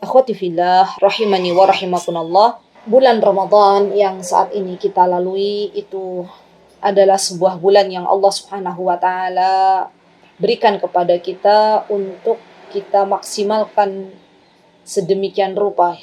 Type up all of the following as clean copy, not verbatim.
Akhwati fillah, rahimani wa rahimakumullah. Bulan Ramadan yang saat ini kita lalui itu adalah sebuah bulan yang Allah Subhanahu wa taala berikan kepada kita untuk kita maksimalkan sedemikian rupa.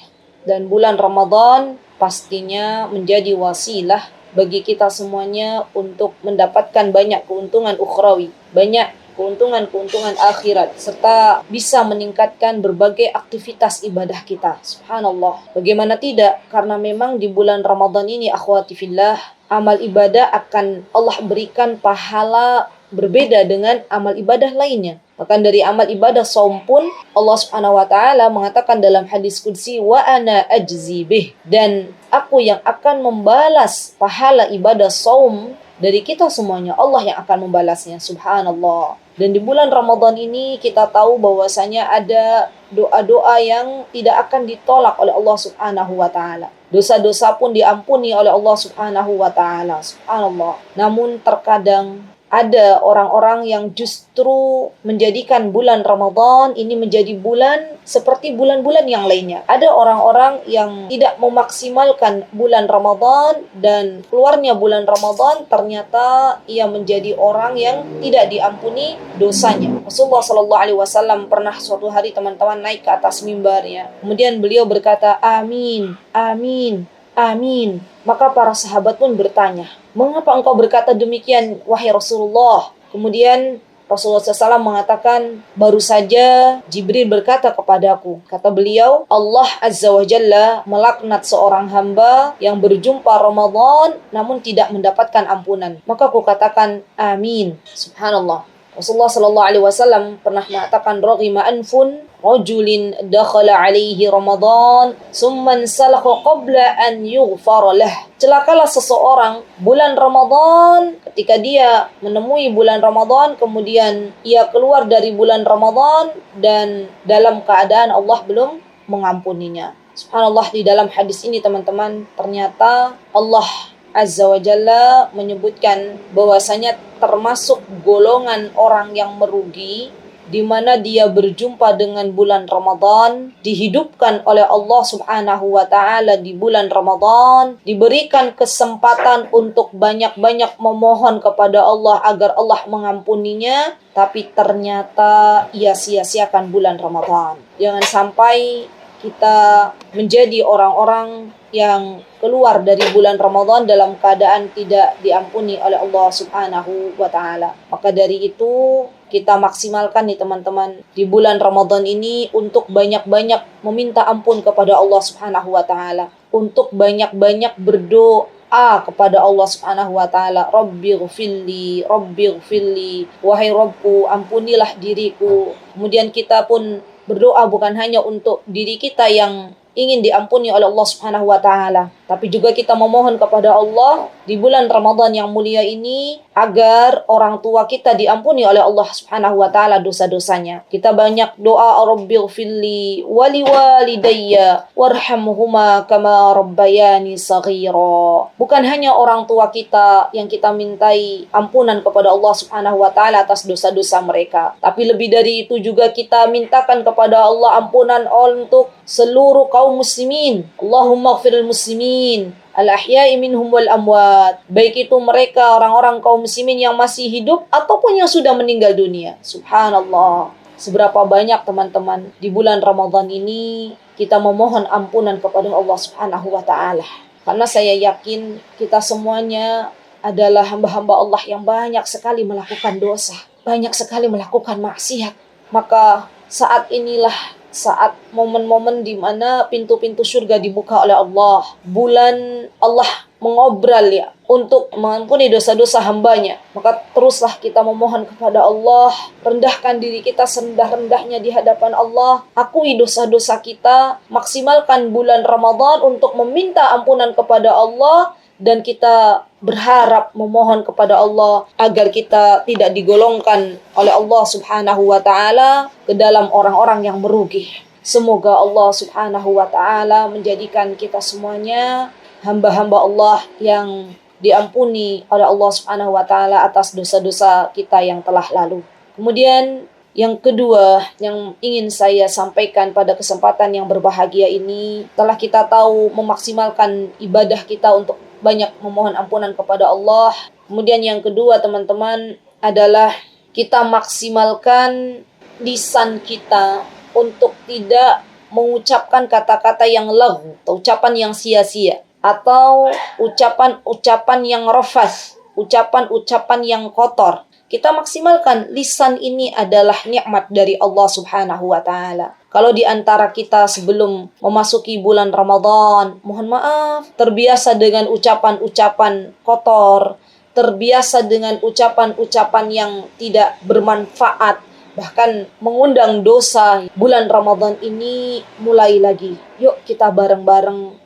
Dan bulan Ramadan pastinya menjadi wasilah bagi kita semuanya untuk mendapatkan banyak keuntungan ukhrawi, banyak keuntungan-keuntungan akhirat, serta bisa meningkatkan berbagai aktivitas ibadah kita. Subhanallah. Bagaimana tidak? Karena memang di bulan Ramadan ini, akhwati fillah, amal ibadah akan Allah berikan pahala berbeda dengan amal ibadah lainnya. Bahkan dari amal ibadah saum pun Allah Subhanahu wa taala mengatakan dalam hadis qudsi, wa ana ajzi bih, dan aku yang akan membalas pahala ibadah saum dari kita semuanya. Allah yang akan membalasnya. Subhanallah. Dan di bulan Ramadan ini kita tahu bahwasanya ada doa-doa yang tidak akan ditolak oleh Allah Subhanahu wa taala. Dosa-dosa pun diampuni oleh Allah Subhanahu wa taala. Subhanallah. Namun terkadang ada orang-orang yang justru menjadikan bulan Ramadan ini menjadi bulan seperti bulan-bulan yang lainnya. Ada orang-orang yang tidak memaksimalkan bulan Ramadan, dan keluarnya bulan Ramadan ternyata ia menjadi orang yang tidak diampuni dosanya. Rasulullah SAW pernah suatu hari teman-teman naik ke atas mimbarnya. Kemudian beliau berkata, amin, amin, amin. Maka para sahabat pun bertanya, mengapa engkau berkata demikian, wahai Rasulullah? Kemudian Rasulullah SAW mengatakan, baru saja Jibril berkata kepadaku. Kata beliau, Allah Azza wa Jalla melaknat seorang hamba yang berjumpa Ramadan namun tidak mendapatkan ampunan. Maka aku katakan, amin. Subhanallah. Rasulullah SAW pernah mengatakan, raghima anfun rajulin dakhala alaihi Ramadan summan salakha qabla an yughfar lah. Celakalah seseorang bulan Ramadan, ketika dia menemui bulan Ramadan kemudian ia keluar dari bulan Ramadan dan dalam keadaan Allah belum mengampuninya. Subhanallah, di dalam hadis ini teman-teman, ternyata Allah Azza wa Jalla menyebutkan bahwasanya termasuk golongan orang yang merugi di mana dia berjumpa dengan bulan Ramadan, dihidupkan oleh Allah Subhanahu wa taala di bulan Ramadan, diberikan kesempatan untuk banyak-banyak memohon kepada Allah agar Allah mengampuninya, tapi ternyata ia sia-siakan bulan Ramadan. Jangan sampai kita menjadi orang-orang yang keluar dari bulan Ramadan dalam keadaan tidak diampuni oleh Allah Subhanahu wa taala. Maka dari itu kita maksimalkan nih teman-teman di bulan Ramadan ini untuk banyak-banyak meminta ampun kepada Allah Subhanahu wa taala, untuk banyak-banyak berdoa kepada Allah Subhanahu wa taala, Rabbighfirli, Rabbighfirli, wahai Rabbku, ampunilah diriku. Kemudian kita pun berdoa bukan hanya untuk diri kita yang ingin diampuni oleh Allah Subhanahu wa taala, tapi juga kita memohon kepada Allah di bulan Ramadan yang mulia ini agar orang tua kita diampuni oleh Allah Subhanahu wa taala dosa-dosanya. Kita banyak doa, Rabbighfirli wa liwalidayya warhamhuma kama rabbayani shaghira. Bukan hanya orang tua kita yang kita mintai ampunan kepada Allah Subhanahu wa taala atas dosa-dosa mereka, tapi lebih dari itu juga kita mintakan kepada Allah ampunan untuk seluruh kaum muslimin. Allahumma ighfiril muslimin al-ahya'i minhum wal amwat. Baik itu mereka orang-orang kaum muslimin yang masih hidup ataupun yang sudah meninggal dunia. Subhanallah. Seberapa banyak teman-teman di bulan Ramadan ini kita memohon ampunan kepada Allah Subhanahu wa taala. Karena saya yakin kita semuanya adalah hamba-hamba Allah yang banyak sekali melakukan dosa, banyak sekali melakukan maksiat. Maka saat inilah saat momen-momen di mana pintu-pintu surga dibuka oleh Allah. Bulan Allah mengobral ya untuk mengampuni dosa-dosa hambanya. Maka teruslah kita memohon kepada Allah, rendahkan diri kita serendah-rendahnya di hadapan Allah, akui dosa-dosa kita, maksimalkan bulan Ramadan untuk meminta ampunan kepada Allah, dan kita berharap memohon kepada Allah agar kita tidak digolongkan oleh Allah Subhanahu wa taala ke dalam orang-orang yang merugi. Semoga Allah Subhanahu wa taala menjadikan kita semuanya hamba-hamba Allah yang diampuni oleh Allah Subhanahu wa taala atas dosa-dosa kita yang telah lalu. Kemudian Yang kedua yang ingin saya sampaikan pada kesempatan yang berbahagia ini, telah kita tahu memaksimalkan ibadah kita untuk banyak memohon ampunan kepada Allah. Kemudian yang kedua teman-teman adalah kita maksimalkan lisan kita untuk tidak mengucapkan kata-kata yang laghu atau ucapan yang sia-sia, atau ucapan-ucapan yang rafas, ucapan-ucapan yang kotor. Kita maksimalkan lisan ini adalah nikmat dari Allah Subhanahu wa taala. Kalau di antara kita sebelum memasuki bulan Ramadan, mohon maaf, terbiasa dengan ucapan-ucapan kotor, terbiasa dengan ucapan-ucapan yang tidak bermanfaat, bahkan mengundang dosa. Bulan Ramadan ini mulai lagi. Yuk kita bareng-bareng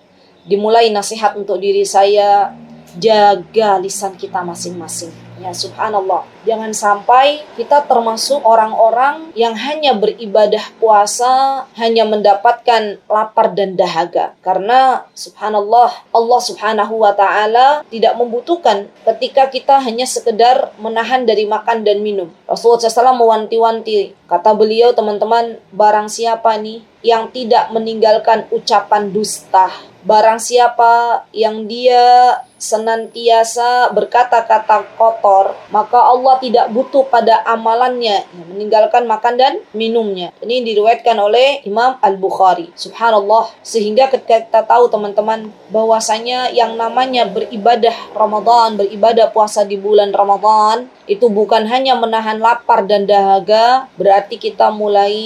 dimulai nasihat untuk diri saya, jaga lisan kita masing-masing. Ya subhanallah, jangan sampai kita termasuk orang-orang yang hanya beribadah puasa hanya mendapatkan lapar dan dahaga. Karena subhanallah, Allah Subhanahu wa taala tidak membutuhkan ketika kita hanya sekedar menahan dari makan dan minum. Rasulullah SAW mewanti-wanti, kata beliau teman-teman, barang siapa nih yang tidak meninggalkan ucapan dusta, barang siapa yang dia senantiasa berkata-kata kotor, maka Allah tidak butuh pada amalannya, meninggalkan makan dan minumnya. Ini diriwayatkan oleh Imam Al-Bukhari. Subhanallah. Sehingga ketika kita tahu teman-teman bahwasanya yang namanya beribadah Ramadan, beribadah puasa di bulan Ramadan, itu bukan hanya menahan lapar dan dahaga, berarti kita mulai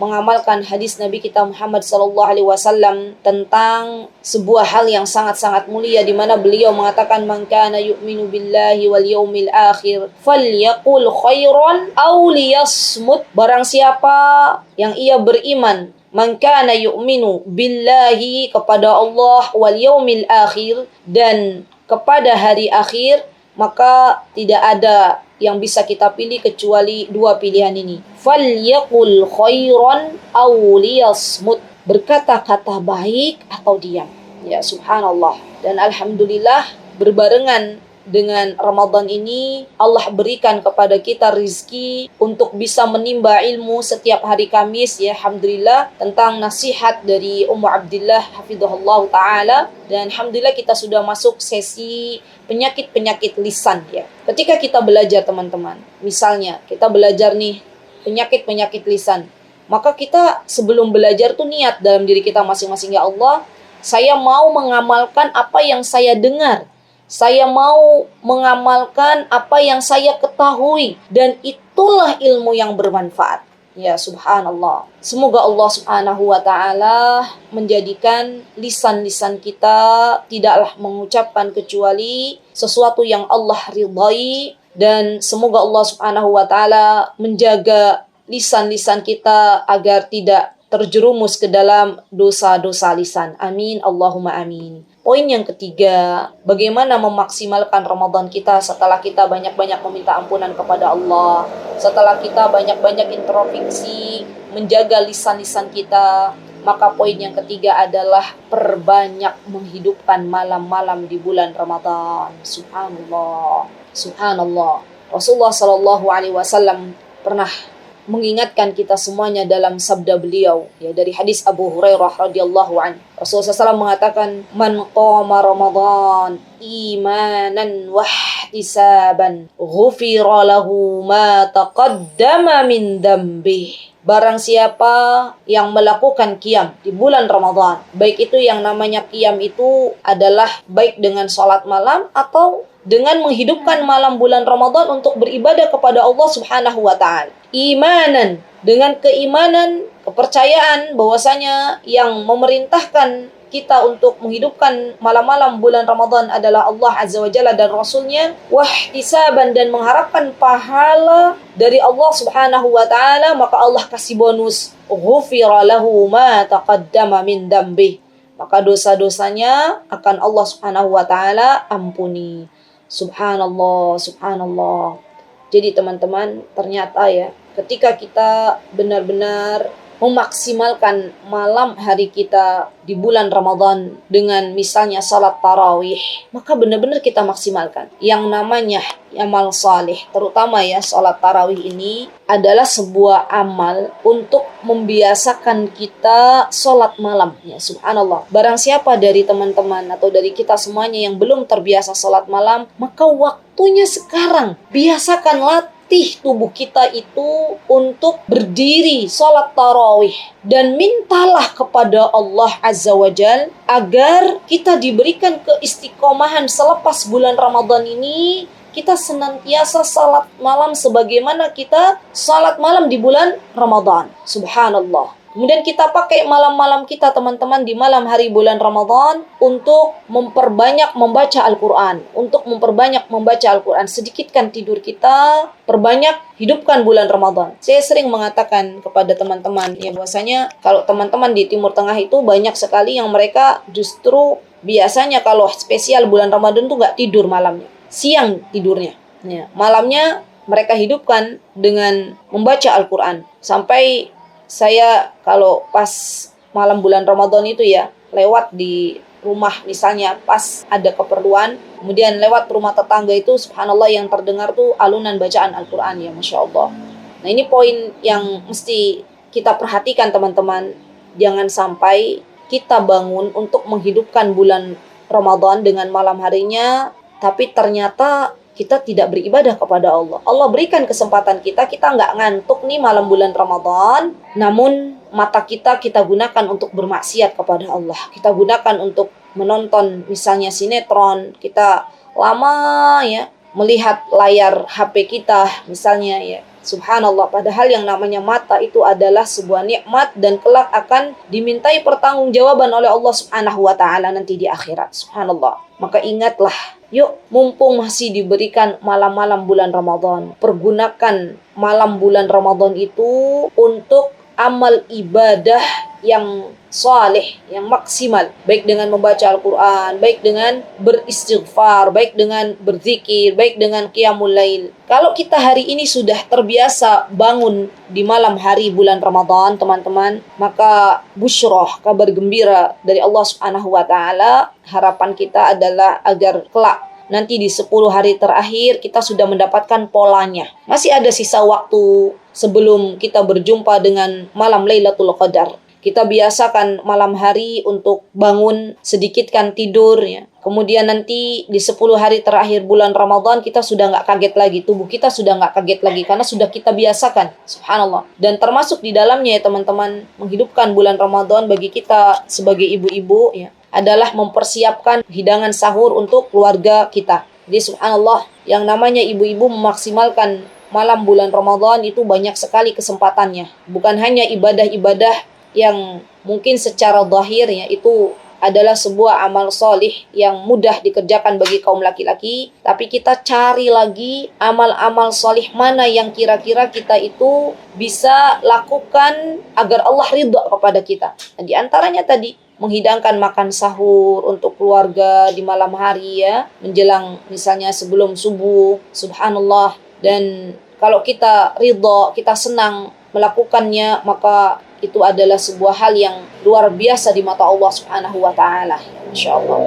mengamalkan hadis Nabi kita Muhammad SAW tentang sebuah hal yang sangat-sangat mulia, di mana beliau mengatakan, man kana yu'minu billahi wal yaumil akhir falyaqul khairan aw liyasmut. Barang siapa yang ia beriman, man kana yu'minu billahi, kepada Allah, wal yaumil akhir, dan kepada hari akhir, maka tidak ada yang bisa kita pilih kecuali dua pilihan ini. Falyaqul khairan aw liyasmut. Berkata-kata baik atau diam. Ya subhanallah. Dan alhamdulillah berbarengan dengan Ramadan ini Allah berikan kepada kita rizki untuk bisa menimba ilmu setiap hari Kamis, ya alhamdulillah, tentang nasihat dari Ummu Abdillah hafizahullah taala. Dan alhamdulillah kita sudah masuk sesi penyakit-penyakit lisan, ya. Ketika kita belajar teman-teman, misalnya kita belajar nih penyakit-penyakit lisan, maka kita sebelum belajar tuh niat dalam diri kita masing-masing, ya Allah, saya mau mengamalkan apa yang saya dengar. Saya mau mengamalkan apa yang saya ketahui. Dan itulah ilmu yang bermanfaat. Ya subhanallah. Semoga Allah Subhanahu wa ta'ala menjadikan lisan-lisan kita tidaklah mengucapkan kecuali sesuatu yang Allah ridhai. Dan semoga Allah Subhanahu wa ta'ala menjaga lisan-lisan kita agar tidak terjerumus ke dalam dosa-dosa lisan. Amin, Allahumma amin. Poin yang ketiga, bagaimana memaksimalkan Ramadan kita setelah kita banyak-banyak meminta ampunan kepada Allah, setelah kita banyak-banyak introspeksi, menjaga lisan-lisan kita. Maka poin yang ketiga adalah perbanyak menghidupkan malam-malam di bulan Ramadan. Subhanallah. Subhanallah. Rasulullah SAW pernah mengingatkan kita semuanya dalam sabda beliau, ya, dari hadis Abu Hurairah radhiyallahu anhu. Rasulullah SAW mengatakan, man qama Ramadan imanan wahtisaban ghufira lahu ma taqaddama min dhanbih. Barang siapa yang melakukan qiyam di bulan Ramadan, baik itu yang namanya qiyam itu adalah baik dengan sholat malam atau dengan menghidupkan malam bulan Ramadan untuk beribadah kepada Allah Subhanahu wa ta'ala. Imanan, dengan keimanan, kepercayaan bahwasanya yang memerintahkan kita untuk menghidupkan malam-malam bulan Ramadan adalah Allah Azza wa Jalla dan Rasulnya. Wahtisaban, dan mengharapkan pahala dari Allah Subhanahu wa ta'ala, maka Allah kasih bonus. Ghufira lahu ma taqaddama min dhanbih. Maka dosa-dosanya akan Allah Subhanahu wa ta'ala ampuni. Subhanallah, subhanallah. Jadi teman-teman, ternyata ya, ketika kita benar-benar memaksimalkan malam hari kita di bulan Ramadan dengan misalnya salat tarawih, maka benar-benar kita maksimalkan. Yang namanya amal saleh, terutama ya salat tarawih ini adalah sebuah amal untuk membiasakan kita salat malam. Ya subhanallah. Barang siapa dari teman-teman atau dari kita semuanya yang belum terbiasa salat malam, maka waktunya sekarang. Biasakan latih tubuh kita itu untuk berdiri sholat tarawih dan mintalah kepada Allah Azza wa Jal agar kita diberikan keistiqomahan selepas bulan Ramadan ini, kita senantiasa salat malam sebagaimana kita salat malam di bulan Ramadan. Subhanallah. Kemudian kita pakai malam-malam kita teman-teman di malam hari bulan Ramadan untuk memperbanyak membaca Al-Quran. Untuk memperbanyak membaca Al-Quran. Sedikitkan tidur kita, perbanyak hidupkan bulan Ramadan. Saya sering mengatakan kepada teman-teman ya bahwasanya kalau teman-teman di Timur Tengah itu banyak sekali yang mereka justru biasanya kalau spesial bulan Ramadan tuh gak tidur malamnya. Siang tidurnya. Ya, malamnya mereka hidupkan dengan membaca Al-Quran. Sampai saya kalau pas malam bulan Ramadan itu ya, lewat di rumah misalnya pas ada keperluan, kemudian lewat rumah tetangga itu subhanallah yang terdengar tuh alunan bacaan Al-Quran ya, Masya Allah. Nah ini poin yang mesti kita perhatikan teman-teman. Jangan sampai kita bangun untuk menghidupkan bulan Ramadan dengan malam harinya, tapi ternyata kita tidak beribadah kepada Allah. Allah berikan kesempatan kita nggak ngantuk nih malam bulan Ramadan, namun mata kita gunakan untuk bermaksiat kepada Allah. Kita gunakan untuk menonton misalnya sinetron, kita lama ya melihat layar HP kita misalnya ya. Subhanallah, padahal yang namanya mata itu adalah sebuah nikmat dan kelak akan dimintai pertanggungjawaban oleh Allah Subhanahu wa taala nanti di akhirat. Subhanallah. Maka ingatlah, yuk mumpung masih diberikan malam-malam bulan Ramadan, pergunakan malam bulan Ramadan itu untuk amal ibadah yang saleh, yang maksimal, baik dengan membaca Al-Quran, baik dengan beristighfar, baik dengan berzikir, baik dengan qiyamul lail. Kalau kita hari ini sudah terbiasa bangun di malam hari bulan Ramadan, teman-teman, maka busyroh, kabar gembira dari Allah Subhanahu wa taala. Harapan kita adalah agar kelak nanti di 10 hari terakhir kita sudah mendapatkan polanya. Masih ada sisa waktu sebelum kita berjumpa dengan malam Lailatul Qadar. Kita biasakan malam hari untuk bangun, sedikitkan tidur ya. Kemudian nanti di 10 hari terakhir bulan Ramadan kita sudah nggak kaget lagi. Tubuh kita sudah nggak kaget lagi karena sudah kita biasakan. Subhanallah. Dan termasuk di dalamnya ya teman-teman, menghidupkan bulan Ramadan bagi kita sebagai ibu-ibu ya, adalah mempersiapkan hidangan sahur untuk keluarga kita. Jadi subhanallah, yang namanya ibu-ibu memaksimalkan malam bulan Ramadan itu banyak sekali kesempatannya. Bukan hanya ibadah-ibadah yang mungkin secara zahir ya itu adalah sebuah amal solih yang mudah dikerjakan bagi kaum laki-laki, tapi kita cari lagi amal-amal solih mana yang kira-kira kita itu bisa lakukan agar Allah ridha kepada kita. Nah, di antaranya tadi menghidangkan makan sahur untuk keluarga di malam hari ya, menjelang misalnya sebelum subuh, subhanallah. Dan kalau kita ridha, kita senang melakukannya, maka itu adalah sebuah hal yang luar biasa di mata Allah Subhanahu wa taala. Masya Allah.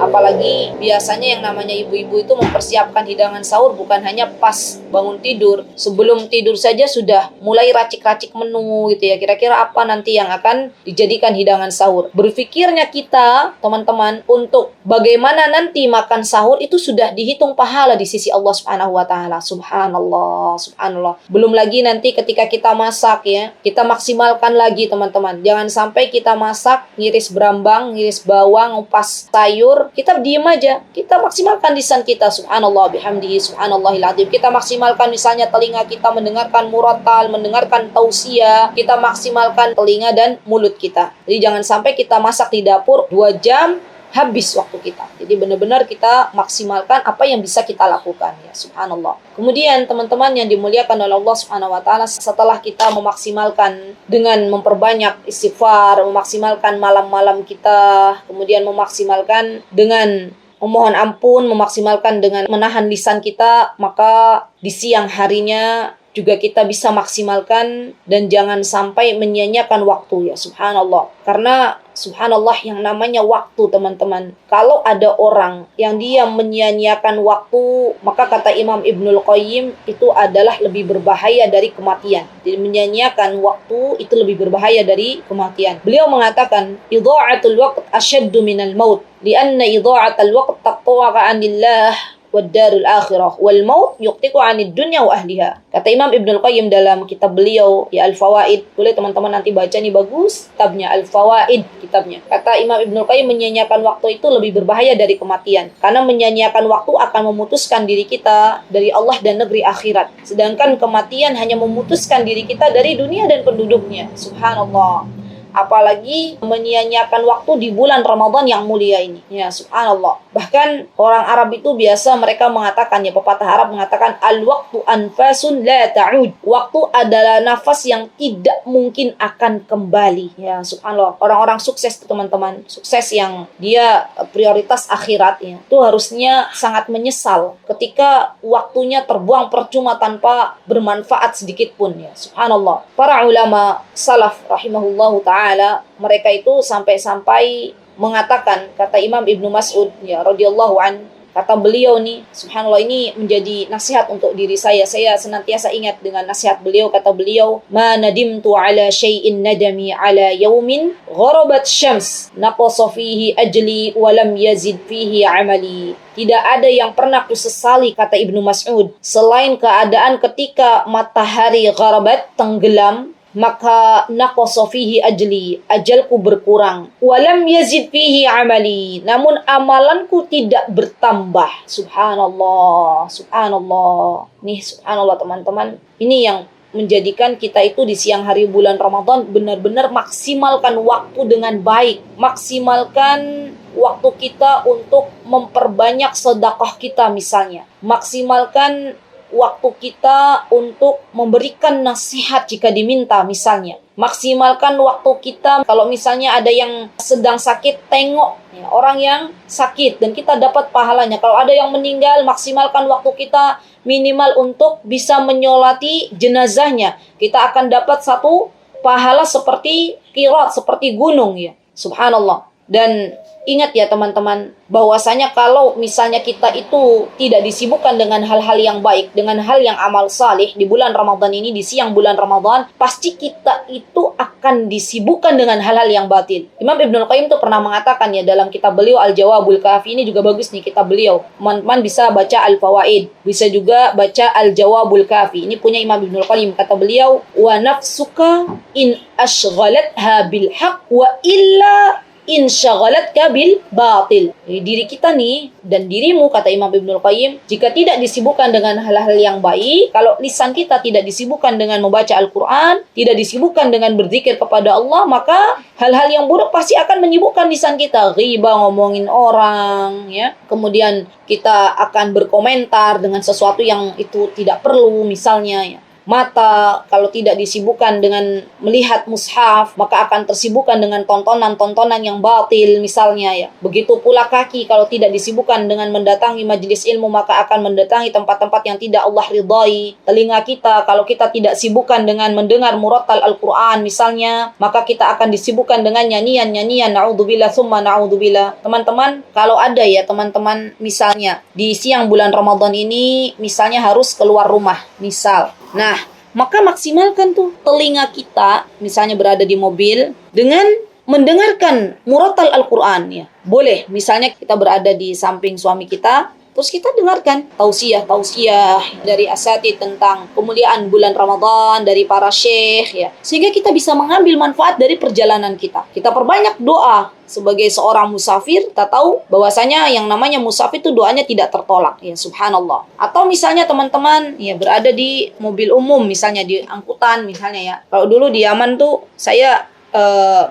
Apalagi biasanya yang namanya ibu-ibu itu mempersiapkan hidangan sahur bukan hanya pas bangun tidur. Sebelum tidur saja sudah mulai racik-racik menu gitu ya. Kira-kira apa nanti yang akan dijadikan hidangan sahur. Berpikirnya kita, teman-teman, untuk bagaimana nanti makan sahur itu sudah dihitung pahala di sisi Allah Subhanahu wa taala. Subhanallah, subhanallah. Belum lagi nanti ketika kita masak ya, kita maksimalkan lagi teman-teman. Jangan sampai kita masak, ngiris berambang, ngiris bawang, ngupas sayur, kita diem aja. Kita maksimalkan lisan kita, subhanallah bihamdihi, subhanallahil azim. Kita maksimalkan misalnya telinga kita mendengarkan murattal, mendengarkan tausiah. Kita maksimalkan telinga dan mulut kita. Jadi jangan sampai kita masak di dapur 2 jam, habis waktu kita. Jadi benar-benar kita maksimalkan apa yang bisa kita lakukan ya, subhanallah. Kemudian teman-teman yang dimuliakan oleh Allah Subhanahu wa taala, setelah kita memaksimalkan dengan memperbanyak istighfar, memaksimalkan malam-malam kita, kemudian memaksimalkan dengan memohon ampun, memaksimalkan dengan menahan lisan kita, maka di siang harinya juga kita bisa maksimalkan dan jangan sampai menyia-nyiakan waktu ya, subhanallah. Karena subhanallah yang namanya waktu teman-teman, kalau ada orang yang dia menyia-nyiakan waktu, maka kata Imam Ibnul Qayyim itu adalah lebih berbahaya dari kematian. Jadi menyia-nyiakan waktu itu lebih berbahaya dari kematian. Beliau mengatakan idha'atul waqt asyaddu minal maut lianna idha'atul waqt taqta'a 'anillah wadarul akhirah wal maut yuqtiqu 'anid dunya wa ahliha. Kata Imam Ibnul Qayyim dalam kitab beliau ya Al-Fawaid, boleh teman-teman nanti baca nih, bagus kitabnya Al-Fawaid kitabnya. Kata Imam Ibnul Qayyim menyia-nyiakan waktu itu lebih berbahaya dari kematian, karena menyia-nyiakan waktu akan memutuskan diri kita dari Allah dan negeri akhirat, sedangkan kematian hanya memutuskan diri kita dari dunia dan penduduknya. Subhanallah. Apalagi menyia-nyiakan waktu di bulan Ramadan yang mulia ini. Ya, subhanallah. Bahkan orang Arab itu biasa mereka mengatakan, ya pepatah Arab mengatakan al-waqtu anfasun la ta'ud. Waktu adalah nafas yang tidak mungkin akan kembali. Ya, subhanallah. Orang-orang sukses teman-teman, sukses yang dia prioritas akhirat ya, itu harusnya sangat menyesal ketika waktunya terbuang percuma tanpa bermanfaat sedikit pun ya. Subhanallah. Para ulama salaf rahimahullahu ta'ala, mereka itu sampai-sampai mengatakan, kata Imam Ibnu Mas'ud ya radhiyallahu an, kata beliau nih, subhanallah, ini menjadi nasihat untuk diri saya senantiasa ingat dengan nasihat beliau. Kata beliau, ma nadimtu ala syai'in nadami ala yaumin gharabat syams naqasa fihi ajli wa lam yazid fihi amali. Tidak ada yang pernah kusesali, kata Ibnu Mas'ud, selain keadaan ketika matahari gharabat, tenggelam, maka naqasa fihi ajli, ajalku berkurang, walam yazid fihi amali, namun amalanku tidak bertambah. Subhanallah, subhanallah. Nih subhanallah teman-teman, ini yang menjadikan kita itu di siang hari bulan Ramadan benar-benar maksimalkan waktu dengan baik, maksimalkan waktu kita untuk memperbanyak sedekah kita misalnya, maksimalkan waktu kita untuk memberikan nasihat jika diminta misalnya, maksimalkan waktu kita kalau misalnya ada yang sedang sakit, tengok ya, orang yang sakit dan kita dapat pahalanya. Kalau ada yang meninggal, maksimalkan waktu kita minimal untuk bisa menyolati jenazahnya, kita akan dapat satu pahala seperti qirat, seperti gunung ya, subhanallah. Dan ingat ya teman-teman, bahwasanya kalau misalnya kita itu tidak disibukkan dengan hal-hal yang baik, dengan hal yang amal salih di bulan Ramadan ini, di siang bulan Ramadan, pasti kita itu akan disibukkan dengan hal-hal yang batil. Imam Ibnul Qayyim itu pernah mengatakan ya dalam kitab beliau Al-Jawabul Kafi, ini juga bagus nih kitab beliau. Teman-teman bisa baca Al-Fawaid, bisa juga baca Al-Jawabul Kafi. Ini punya Imam Ibnul Qayyim. Kata beliau, wa nafsuka in ashghalatha bil haq wa illa insyaghalat bil batil. Jadi diri kita nih dan dirimu, kata Imam Ibnul Qayyim, jika tidak disibukkan dengan hal-hal yang baik, kalau lisan kita tidak disibukkan dengan membaca Al-Quran, tidak disibukkan dengan berzikir kepada Allah, maka hal-hal yang buruk pasti akan menyibukkan lisan kita. Ghibah, ngomongin orang ya. Kemudian kita akan berkomentar dengan sesuatu yang itu tidak perlu misalnya ya. Mata kalau tidak disibukkan dengan melihat mushaf, maka akan tersibukkan dengan tontonan-tontonan yang batil misalnya ya. Begitu pula kaki kalau tidak disibukkan dengan mendatangi majelis ilmu, maka akan mendatangi tempat-tempat yang tidak Allah ridai. Telinga kita kalau kita tidak sibukkan dengan mendengar murattal Al-Quran misalnya, maka kita akan disibukkan dengan nyanyian-nyanyian, na'udzubillah summa na'udzubillah. Teman-teman, kalau ada ya teman-teman misalnya di siang bulan Ramadan ini misalnya harus keluar rumah misal, nah, maka maksimalkan tuh telinga kita misalnya berada di mobil dengan mendengarkan murattal Al-Quran ya. Boleh misalnya kita berada di samping suami kita, terus kita dengarkan tausiah dari asatidz tentang kemuliaan bulan Ramadan dari para syekh ya. Sehingga kita bisa mengambil manfaat dari perjalanan kita. Kita perbanyak doa. Sebagai seorang musafir, kita tahu bahwasanya yang namanya musafir itu doanya tidak tertolak ya, subhanallah. Atau misalnya teman-teman ya berada di mobil umum misalnya, di angkutan misalnya ya. Kalau dulu di Yaman tuh saya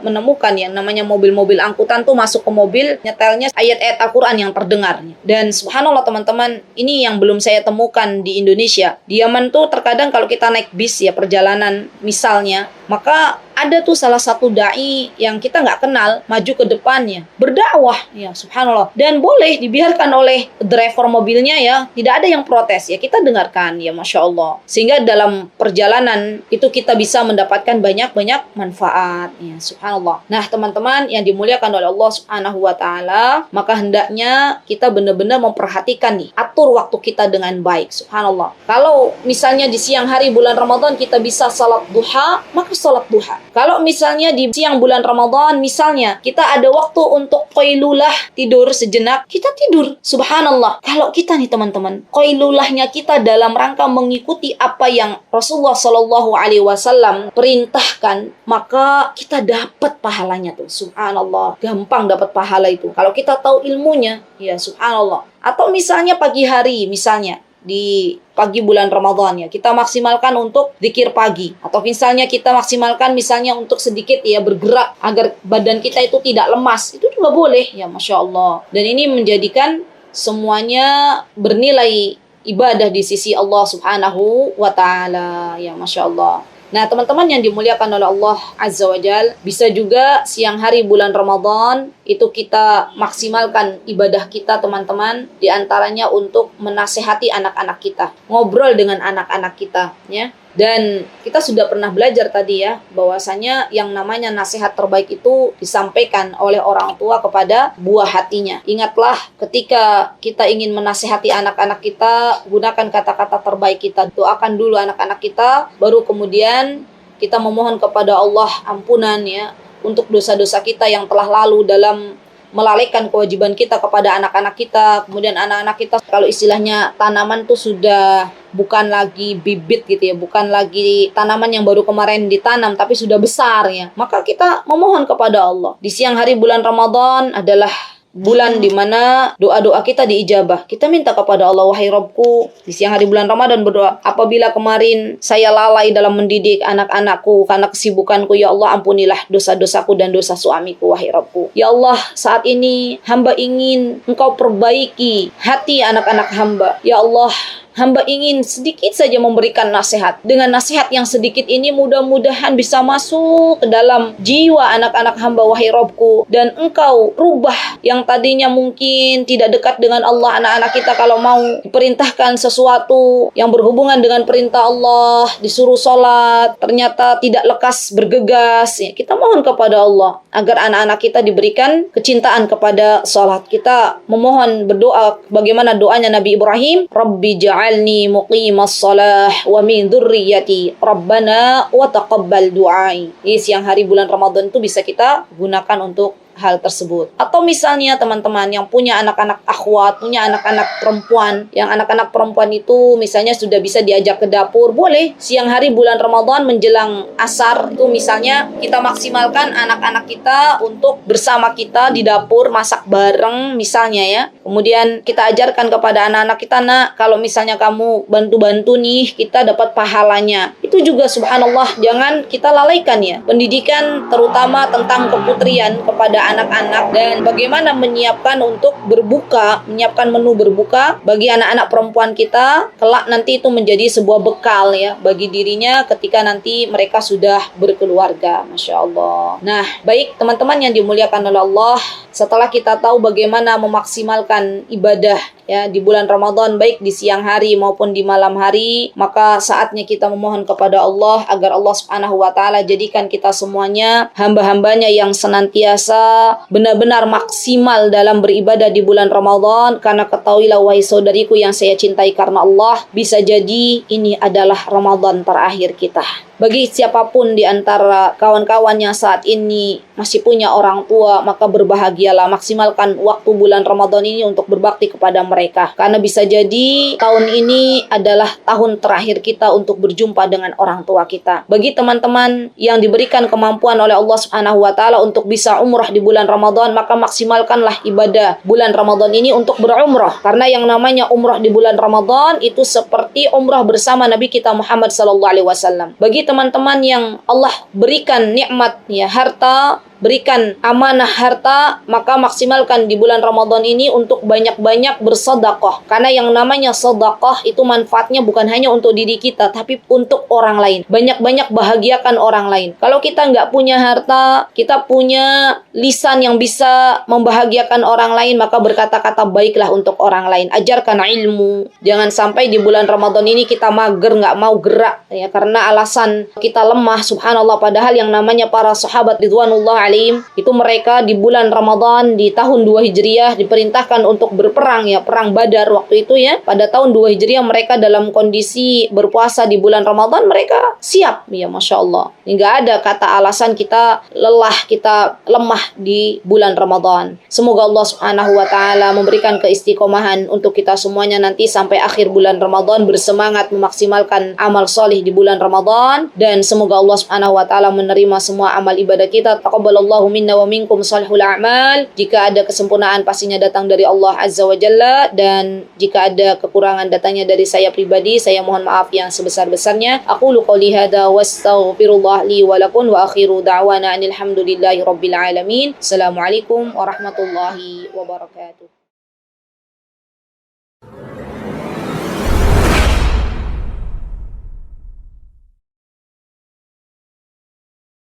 menemukan yang namanya mobil-mobil angkutan tuh masuk ke mobil, nyetelnya ayat-ayat Al-Quran yang terdengar. Dan subhanallah teman-teman, ini yang belum saya temukan di Indonesia. Di Yaman tuh terkadang kalau kita naik bis ya perjalanan misalnya, maka ada tuh salah satu dai yang kita nggak kenal maju ke depannya berdakwah, ya subhanallah, dan boleh dibiarkan oleh driver mobilnya, ya tidak ada yang protes, ya kita dengarkan, ya masya Allah, sehingga dalam perjalanan itu kita bisa mendapatkan banyak manfaat, ya subhanallah. Nah teman-teman yang dimuliakan oleh Allah Subhanahu wa taala, maka hendaknya kita benar-benar memperhatikan nih, atur waktu kita dengan baik, subhanallah. Kalau misalnya di siang hari bulan Ramadan kita bisa salat duha, maka salat duha. Kalau misalnya di siang bulan Ramadan misalnya kita ada waktu untuk qailulah, tidur sejenak, kita tidur, subhanallah. Kalau kita nih teman-teman, qailulahnya kita dalam rangka mengikuti apa yang Rasulullah Shallallahu Alaihi Wasallam perintahkan, maka kita dapat pahalanya tuh, subhanallah. Gampang dapat pahala itu kalau kita tahu ilmunya, ya subhanallah. Atau misalnya pagi hari, misalnya di pagi bulan Ramadan, ya kita maksimalkan untuk zikir pagi, atau misalnya kita maksimalkan misalnya untuk sedikit ya bergerak agar badan kita itu tidak lemas, itu juga boleh, ya masya Allah. Dan ini menjadikan semuanya bernilai ibadah di sisi Allah Subhanahu wa taala, ya masya Allah. Nah teman-teman yang dimuliakan oleh Allah Azza wa Jal, bisa juga siang hari bulan Ramadan itu kita maksimalkan ibadah kita teman-teman, diantaranya untuk menasehati anak-anak kita, ngobrol dengan anak-anak kita, ya. Dan kita sudah pernah belajar tadi ya, bahwasanya yang namanya nasihat terbaik itu disampaikan oleh orang tua kepada buah hatinya. Ingatlah ketika kita ingin menasehati anak-anak kita, gunakan kata-kata terbaik kita. Doakan dulu anak-anak kita, baru kemudian kita memohon kepada Allah ampunan ya untuk dosa-dosa kita yang telah lalu dalam melalaikan kewajiban kita kepada anak-anak kita. Kemudian anak-anak kita, kalau istilahnya tanaman tuh sudah bukan lagi bibit gitu ya, bukan lagi tanaman yang baru kemarin ditanam tapi sudah besar ya, maka kita memohon kepada Allah. Di siang hari bulan Ramadan adalah bulan di mana doa-doa kita diijabah. Kita minta kepada Allah, wahai Rabbku, di siang hari bulan Ramadan berdoa, apabila kemarin saya lalai dalam mendidik anak-anakku karena kesibukanku, ya Allah ampunilah dosa-dosaku dan dosa suamiku, wahai Rabbku. Ya Allah, saat ini hamba ingin Engkau perbaiki hati anak-anak hamba. Ya Allah, hamba ingin sedikit saja memberikan nasihat. Dengan nasihat yang sedikit ini mudah-mudahan bisa masuk ke dalam jiwa anak-anak hamba, wahai Rabbku. Dan Engkau rubah yang tadinya mungkin tidak dekat dengan Allah. Anak-anak kita kalau mau diperintahkan sesuatu yang berhubungan dengan perintah Allah, disuruh sholat, ternyata tidak lekas bergegas, ya, kita mohon kepada Allah agar anak-anak kita diberikan kecintaan kepada sholat. Kita memohon berdoa bagaimana doanya Nabi Ibrahim, Rabbi ja'alni muqimas salah wa min dzurriyyati rabbana wa taqabbal du'ai. Di siang hari bulan Ramadan itu bisa kita gunakan untuk hal tersebut. Atau misalnya teman-teman yang punya anak-anak akhwat, punya anak-anak perempuan, yang anak-anak perempuan itu misalnya sudah bisa diajak ke dapur, boleh siang hari bulan Ramadan menjelang asar itu misalnya kita maksimalkan anak-anak kita untuk bersama kita di dapur masak bareng misalnya ya. Kemudian kita ajarkan kepada anak-anak kita, nak, kalau misalnya kamu bantu-bantu nih, kita dapat pahalanya. Itu juga subhanallah, jangan kita lalaikan ya pendidikan terutama tentang keputrian kepada anak-anak, dan bagaimana menyiapkan untuk berbuka, menyiapkan menu berbuka bagi anak-anak perempuan kita, kelak nanti itu menjadi sebuah bekal ya bagi dirinya ketika nanti mereka sudah berkeluarga, masya Allah. Nah, baik teman-teman yang dimuliakan oleh Allah, setelah kita tahu bagaimana memaksimalkan ibadah ya di bulan Ramadan baik di siang hari maupun di malam hari, maka saatnya kita memohon kepada Allah agar Allah Subhanahu wa taala jadikan kita semuanya hamba-hambanya yang senantiasa benar-benar maksimal dalam beribadah di bulan Ramadan. Karena ketahuilah wahai saudariku yang saya cintai karena Allah, bisa jadi ini adalah Ramadan terakhir kita. Bagi siapapun di antara kawan-kawan yang saat ini masih punya orang tua, maka berbahagialah, maksimalkan waktu bulan Ramadan ini untuk berbakti kepada mereka. Karena bisa jadi tahun ini adalah tahun terakhir kita untuk berjumpa dengan orang tua kita. Bagi teman-teman yang diberikan kemampuan oleh Allah Subhanahu wa taala untuk bisa umrah di bulan Ramadan, maka maksimalkanlah ibadah bulan Ramadan ini untuk berumrah. Karena yang namanya umrah di bulan Ramadan itu seperti umrah bersama Nabi kita Muhammad sallallahu alaihi wasallam. Bagi teman-teman yang Allah berikan nikmat ya harta, berikan amanah harta, maka maksimalkan di bulan Ramadan ini untuk banyak-banyak bersedekah. Karena yang namanya sedekah itu manfaatnya bukan hanya untuk diri kita, tapi untuk orang lain. Banyak-banyak bahagiakan orang lain. Kalau kita nggak punya harta, kita punya lisan yang bisa membahagiakan orang lain, maka berkata-kata baiklah untuk orang lain. Ajarkan ilmu. Jangan sampai di bulan Ramadan ini kita mager, nggak mau gerak ya karena alasan kita lemah. Subhanallah, padahal yang namanya para sahabat ridwanullah alaihim itu mereka di bulan Ramadan di tahun 2 Hijriah diperintahkan untuk berperang ya, perang Badar waktu itu ya. Pada tahun 2 Hijriah mereka dalam kondisi berpuasa di bulan Ramadan, mereka siap ya, Masya Allah. Nggak ada kata alasan kita lelah, kita lemah di bulan Ramadan. Semoga Allah Subhanahu wa taala memberikan keistiqomahan untuk kita semuanya nanti sampai akhir bulan Ramadan bersemangat memaksimalkan amal solih di bulan Ramadan, dan semoga Allah Subhanahu wa taala menerima semua amal ibadah kita. Taqabbalallahu minna wa minkum salihul a'mal. Jika ada kesempurnaan pastinya datang dari Allah Azza wa Jalla, dan jika ada kekurangan datangnya dari saya pribadi, saya mohon maaf yang sebesar-besarnya. Aqulu qouli hadza wastaghfirullah li wa lakum wa akhiru da'wana alhamdulillahi rabbil alamin. Assalamualaikum warahmatullahi wabarakatuh.